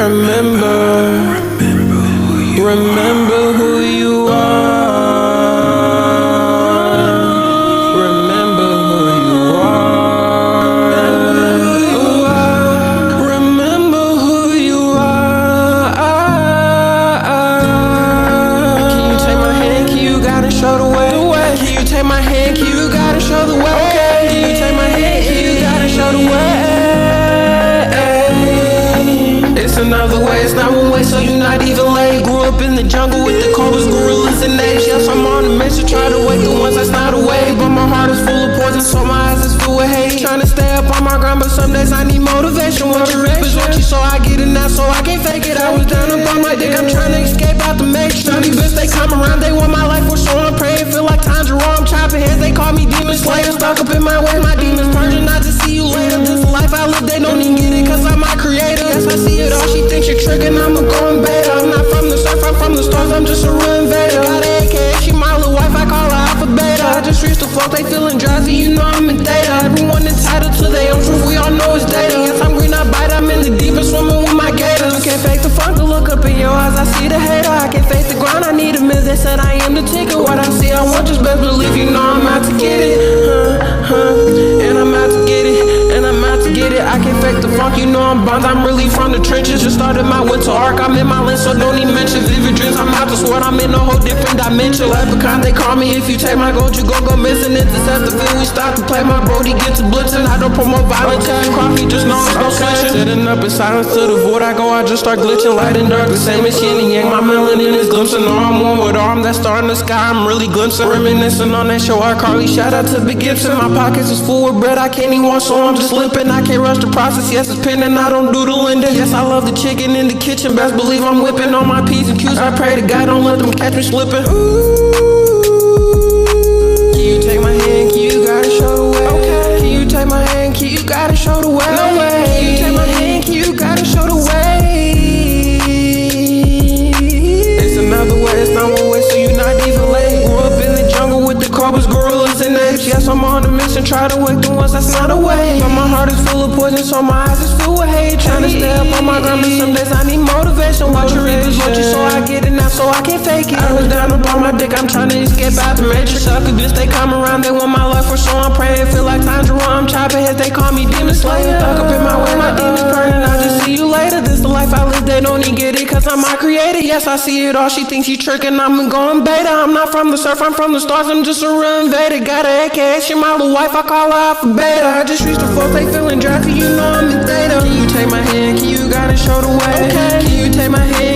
Remember who you are. Remember who you are. Remember who you are. Can you take my hand? Can you gotta show the way? Can you take my hand? Can you gotta show the way? Okay. Can you take my hand? Can you gotta show the way? It's another way, it's not one way, so you're not even late. Grew up in the jungle with the cobras, gorillas, and apes. Yes, I'm on a mission, try to wake the ones that's not awake. But my heart is full of poison, so my eyes is filled with hate. Trying to stay up on my grind, but some days I need motivation. What you rip is what you, so I get it now, so I can't fake it. I was down up on my dick, I'm trying to escape out the matrix. All these bitches, they come around, they want my life, so I'm praying. Feel like times are wrong, I'm chopping heads, they call me demon slayer. Stuck up in my way, my demons purging, not to see you later. This life I live, they don't even get it, cause I'm my creator. Yes, I see it all, she thinks you're tricking, I'ma go and beta. I'm not from the surf, I'm from the stars, I'm just a real invader. Got an AK, she my little wife, I call her alpha beta. I just reached the fuck, they feeling drowsy, you know I'm in theta. Everyone entitled to their own truth, we all know it's data. Yes, I'm green, I bite, I'm in the deep and swimming with my gators. I can't fake the funk, to look up in your eyes, I see the hater. I can't fake the grind, I need a miss, they said I am the ticket. What I see, I want, just best believe you know I'm out to get it. And I'm out to get it, and I'm out to get it. I can't fake the funk, you know I'm bonds, I'm really from the trenches. Just started my winter arc, I'm in my lens, so don't even mention vivid dreams. I'm out to sword, I'm in a whole different dimension. Leprechaun, they call me, if you take my gold, you gon' go missing. Intercept the field, we stop to play, my brody get to blitzing. I don't promote violence, coffee, just know I'm no switching. Sitting up in silence to the void I go, I just start glitching. Light and dark, the same as yin and yang, my melanin is glimpsing. No, I'm one with arm, that star in the sky, I'm really glimpsing. Reminiscing on that show, I Carly, shout out to Big Gibson. My pockets is full with bread, I can't eat one, so I'm just limping. I can't rush the process, yes, it's pending, I don't do the lending. Yes, I love the chicken in the kitchen, best believe I'm whipping on my P's and Q's. I pray to God, don't let them catch me slipping. Can you take my hand, can you gotta show the way? Okay. Can you take my hand, can you gotta show the way? No way. Can you take my hand, can you gotta show the way? It's another way, it's not one way, so you're not even late. Grew up in the jungle with the cobras, gorillas, and apes. Yes, I'm on a mission, try to wake the ones that's not awake. But my heart is full of poison, so my eyes is filled with hate. Trying to stay up on my grind, but some days I need motivation. What you reap is what you, so I get it now, so I can't fake it. I was down up on my dick, I'm trying to escape out the matrix. Sucker bitch, they come around, they want my life, for so I'm praying. Feel like times are wrong, I'm chopping heads, they call me demon slayer. Stuck up in my way, my demons burning, I'll just see you later. This the life I live, they don't even get it, cause I'm my creator. Yes, I see it all, she thinks she tricking, I'm going beta. I'm not from the surf, I'm from the stars, I'm just a real invader. Got an AK, she my little wife, I call her alpha beta. I just reached the floor, they feeling drafty, you know I'm in theta. Can you take my hand, can you gotta show the way? Okay. Can you take my hand?